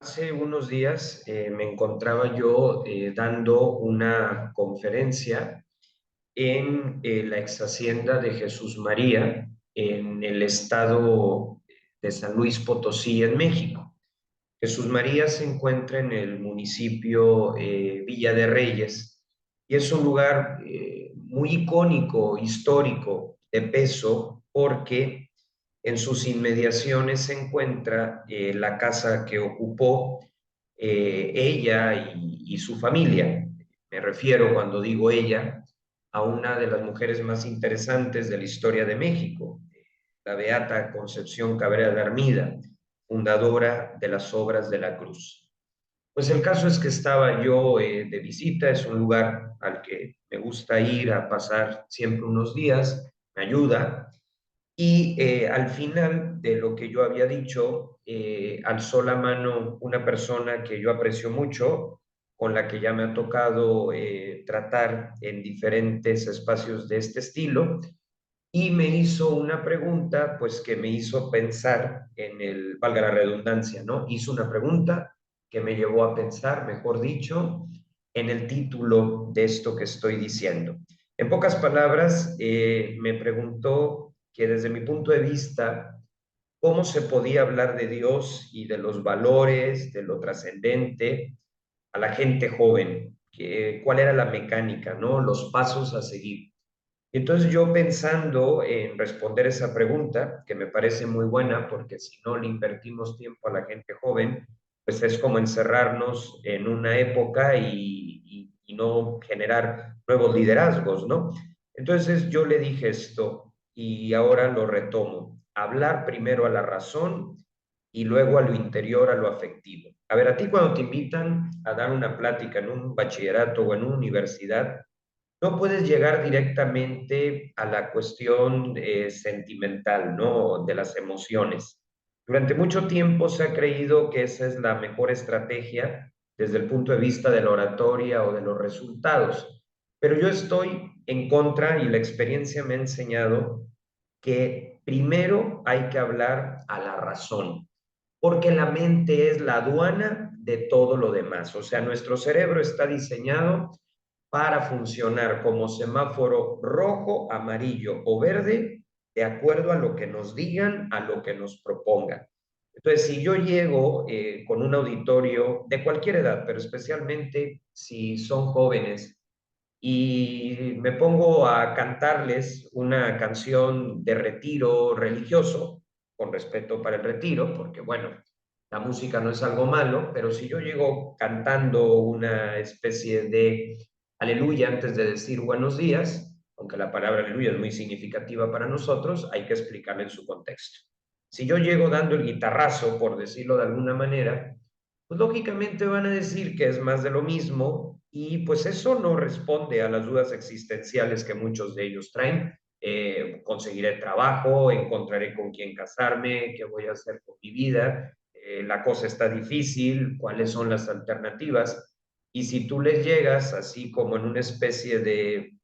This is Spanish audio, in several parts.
Hace unos días me encontraba yo dando una conferencia en la ex hacienda de Jesús María en el estado de San Luis Potosí, en México. Jesús María se encuentra en el municipio Villa de Reyes y es un lugar muy icónico, histórico, de peso, porque en sus inmediaciones se encuentra la casa que ocupó ella y su familia. Me refiero, cuando digo ella, a una de las mujeres más interesantes de la historia de México, la beata Concepción Cabrera de Armida, fundadora de las Obras de la Cruz. Pues el caso es que estaba yo de visita, es un lugar al que me gusta ir a pasar siempre unos días, me ayuda, y al final de lo que yo había dicho, alzó la mano una persona que yo aprecio mucho, con la que ya me ha tocado tratar en diferentes espacios de este estilo, y me hizo una pregunta, pues que me hizo pensar en el, valga la redundancia, ¿no? Hizo una pregunta que me llevó a pensar, mejor dicho, en el título de esto que estoy diciendo. En pocas palabras, me preguntó que desde mi punto de vista, ¿cómo se podía hablar de Dios y de los valores, de lo trascendente a la gente joven? ¿Cuál era la mecánica, ¿no? Los pasos a seguir. Entonces yo, pensando en responder esa pregunta, que me parece muy buena, porque si no le invertimos tiempo a la gente joven, pues es como encerrarnos en una época y no generar nuevos liderazgos, ¿no? Entonces yo le dije esto y ahora lo retomo: hablar primero a la razón y luego a lo interior, a lo afectivo. A ver, a ti, cuando te invitan a dar una plática en un bachillerato o en una universidad, no puedes llegar directamente a la cuestión sentimental, ¿no? De las emociones. Durante mucho tiempo se ha creído que esa es la mejor estrategia desde el punto de vista de la oratoria o de los resultados. Pero yo estoy en contra, y la experiencia me ha enseñado que primero hay que hablar a la razón, porque la mente es la aduana de todo lo demás. O sea, nuestro cerebro está diseñado para funcionar como semáforo rojo, amarillo o verde, de acuerdo a lo que nos digan, a lo que nos propongan. Entonces, si yo llego con un auditorio de cualquier edad, pero especialmente si son jóvenes, y me pongo a cantarles una canción de retiro religioso, con respeto para el retiro, porque bueno, la música no es algo malo, pero si yo llego cantando una especie de aleluya antes de decir buenos días, aunque la palabra aleluya es muy significativa para nosotros, hay que explicarle en su contexto. Si yo llego dando el guitarrazo, por decirlo de alguna manera, pues lógicamente van a decir que es más de lo mismo, y pues eso no responde a las dudas existenciales que muchos de ellos traen. Conseguiré trabajo, encontraré con quién casarme, qué voy a hacer con mi vida, la cosa está difícil, cuáles son las alternativas. Y si tú les llegas así como en una especie de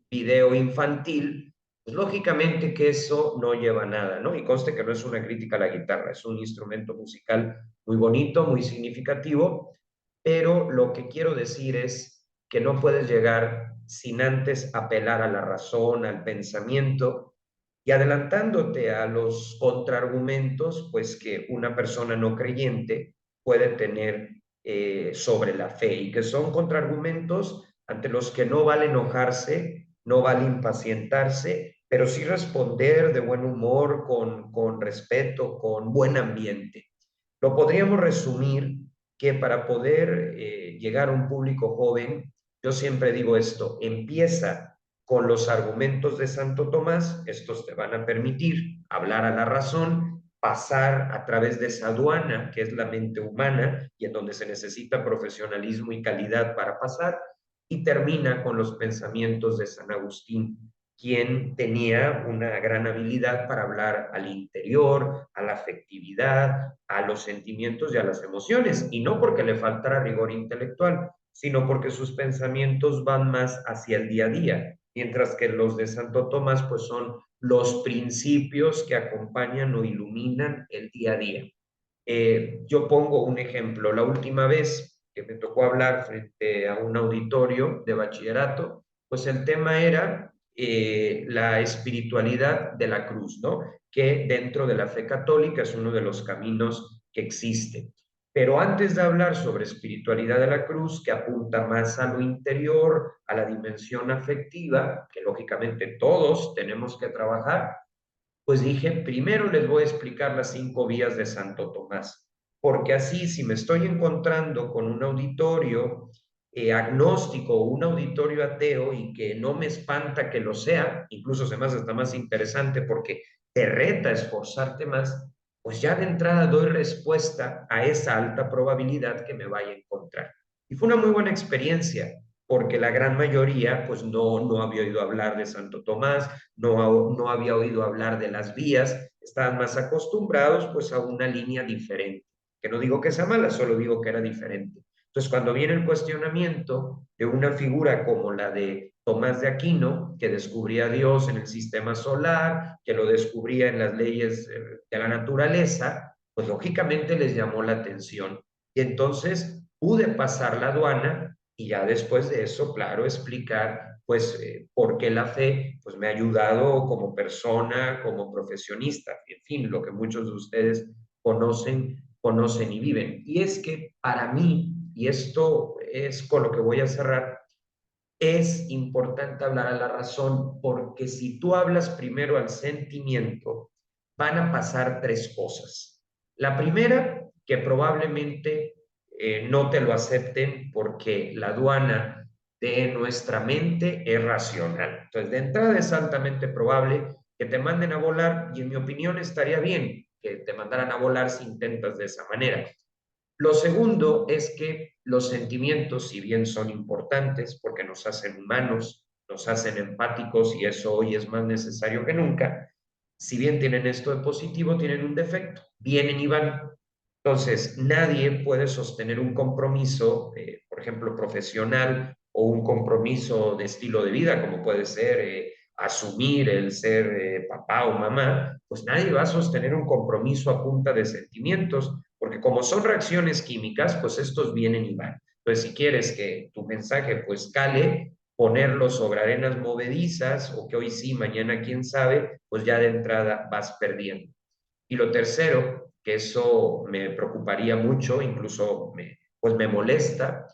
video infantil, pues lógicamente que eso no lleva a nada, ¿no? Y conste que no es una crítica a la guitarra, es un instrumento musical muy bonito, muy significativo, pero lo que quiero decir es que no puedes llegar sin antes apelar a la razón, al pensamiento, y adelantándote a los contraargumentos, pues que una persona no creyente puede tener sobre la fe, y que son contraargumentos ante los que no vale enojarse, no vale impacientarse, pero sí responder de buen humor, con respeto, con buen ambiente. Lo podríamos resumir que para poder llegar a un público joven, yo siempre digo esto: empieza con los argumentos de Santo Tomás. Estos te van a permitir hablar a la razón, pasar a través de esa aduana que es la mente humana y en donde se necesita profesionalismo y calidad para pasar, y termina con los pensamientos de San Agustín, quien tenía una gran habilidad para hablar al interior, a la afectividad, a los sentimientos y a las emociones, y no porque le faltara rigor intelectual, sino porque sus pensamientos van más hacia el día a día, mientras que los de Santo Tomás pues son los principios que acompañan o iluminan el día a día. Yo pongo un ejemplo. La última vez que me tocó hablar frente a un auditorio de bachillerato, pues el tema era la espiritualidad de la cruz, ¿no? Que dentro de la fe católica es uno de los caminos que existe. Pero antes de hablar sobre espiritualidad de la cruz, que apunta más a lo interior, a la dimensión afectiva, que lógicamente todos tenemos que trabajar, pues dije, primero les voy a explicar las 5 vías de Santo Tomás, porque así si me estoy encontrando con un auditorio agnóstico o un auditorio ateo y que no me espanta que lo sea, incluso se me hace hasta más interesante porque te reta a esforzarte más, pues ya de entrada doy respuesta a esa alta probabilidad que me vaya a encontrar. Y fue una muy buena experiencia, porque la gran mayoría pues no había oído hablar de Santo Tomás, no había oído hablar de las vías, estaban más acostumbrados pues a una línea diferente, que no digo que sea mala, solo digo que era diferente. Entonces, cuando viene el cuestionamiento de una figura como la de Tomás de Aquino, que descubría a Dios en el sistema solar, que lo descubría en las leyes de la naturaleza, pues lógicamente les llamó la atención. Y entonces pude pasar la aduana y ya después de eso, claro, explicar pues por qué la fe pues me ha ayudado como persona, como profesionista, en fin, lo que muchos de ustedes conocen y viven. Y es que para mí, y esto es con lo que voy a cerrar, es importante hablar a la razón, porque si tú hablas primero al sentimiento, van a pasar 3 cosas. La primera, que probablemente no te lo acepten porque la aduana de nuestra mente es racional. Entonces, de entrada es altamente probable que te manden a volar y en mi opinión estaría bien que te mandaran a volar si intentas de esa manera. Lo segundo es que los sentimientos, si bien son importantes porque nos hacen humanos, nos hacen empáticos y eso hoy es más necesario que nunca, si bien tienen esto de positivo, tienen un defecto, vienen y van. Entonces, nadie puede sostener un compromiso, por ejemplo, profesional o un compromiso de estilo de vida, como puede ser asumir el ser papá o mamá, pues nadie va a sostener un compromiso a punta de sentimientos, porque como son reacciones químicas, pues estos vienen y van. Entonces, si quieres que tu mensaje pues cale, ponerlo sobre arenas movedizas o que hoy sí, mañana quién sabe, pues ya de entrada vas perdiendo. Y lo tercero, que eso me preocuparía mucho, incluso pues me molesta,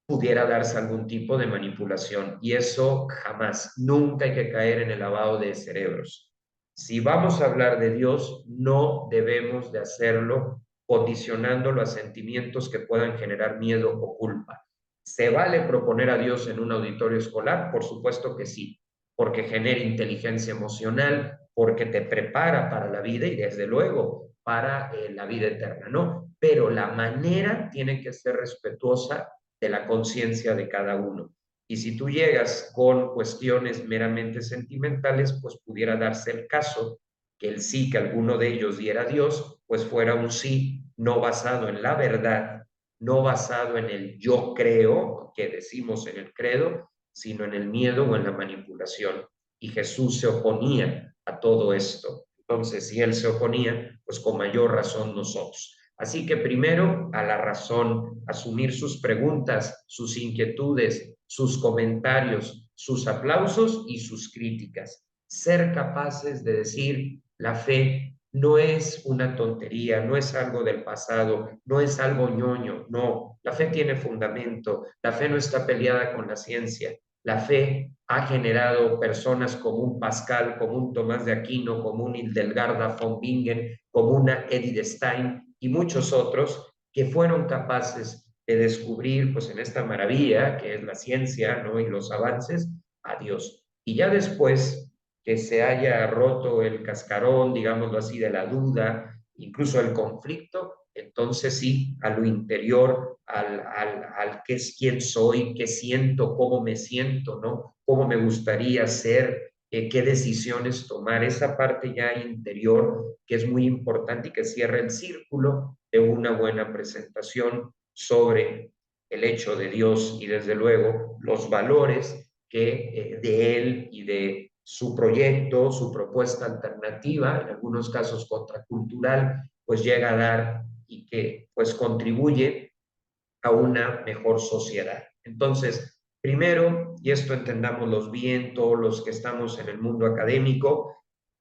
pudiera darse algún tipo de manipulación. Y eso jamás, nunca hay que caer en el lavado de cerebros. Si vamos a hablar de Dios, no debemos de hacerlo condicionándolo a sentimientos que puedan generar miedo o culpa. ¿Se vale proponer a Dios en un auditorio escolar? Por supuesto que sí, porque genera inteligencia emocional, porque te prepara para la vida y desde luego para la vida eterna, ¿no? Pero la manera tiene que ser respetuosa de la conciencia de cada uno. Y si tú llegas con cuestiones meramente sentimentales, pues pudiera darse el caso que el sí que alguno de ellos diera a Dios, pues fuera un sí no basado en la verdad, no basado en el yo creo, que decimos en el credo, sino en el miedo o en la manipulación. Y Jesús se oponía a todo esto. Entonces, si él se oponía, pues con mayor razón nosotros. Así que primero a la razón, asumir sus preguntas, sus inquietudes, sus comentarios, sus aplausos y sus críticas. Ser capaces de decir, la fe no es una tontería, no es algo del pasado, no es algo ñoño, no, la fe tiene fundamento, la fe no está peleada con la ciencia, la fe ha generado personas como un Pascal, como un Tomás de Aquino, como un Hildegarda von Bingen, como una Edith Stein y muchos otros que fueron capaces de descubrir, pues en esta maravilla que es la ciencia, ¿no? Y los avances, a Dios. Y ya después que se haya roto el cascarón, digámoslo así, de la duda, incluso el conflicto, entonces sí, a lo interior, al qué es quién soy, qué siento, cómo me siento, ¿no? Cómo me gustaría ser, qué decisiones tomar, esa parte ya interior que es muy importante y que cierra el círculo de una buena presentación sobre el hecho de Dios y desde luego los valores que de él y de su proyecto, su propuesta alternativa, en algunos casos contracultural, pues llega a dar y que pues contribuye a una mejor sociedad. Entonces, primero, y esto entendámoslo bien, todos los que estamos en el mundo académico,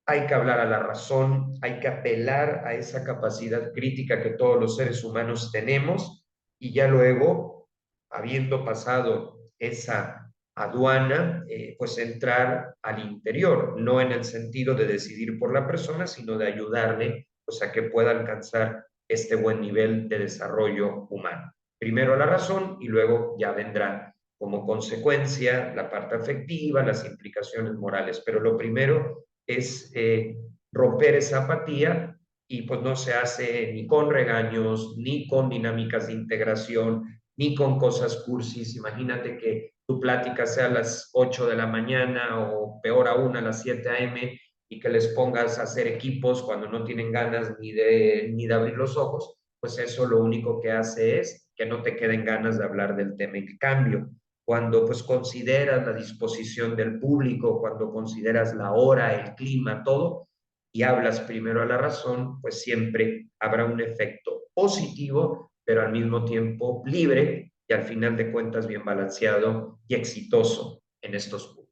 hay que hablar a la razón, hay que apelar a esa capacidad crítica que todos los seres humanos tenemos y ya luego, habiendo pasado esa aduana, pues entrar al interior, no en el sentido de decidir por la persona, sino de ayudarle pues, a que pueda alcanzar este buen nivel de desarrollo humano. Primero la razón y luego ya vendrá como consecuencia la parte afectiva, las implicaciones morales, pero lo primero es romper esa apatía y pues no se hace ni con regaños, ni con dinámicas de integración, ni con cosas cursis. Imagínate que tu plática sea a las 8 de la mañana o peor aún a las 7 a.m. y que les pongas a hacer equipos cuando no tienen ganas ni de abrir los ojos, pues eso lo único que hace es que no te queden ganas de hablar del tema. En cambio, cuando pues consideras la disposición del público, cuando consideras la hora, el clima, todo, y hablas primero a la razón, pues siempre habrá un efecto positivo, pero al mismo tiempo libre y al final de cuentas bien balanceado y exitoso en estos puntos.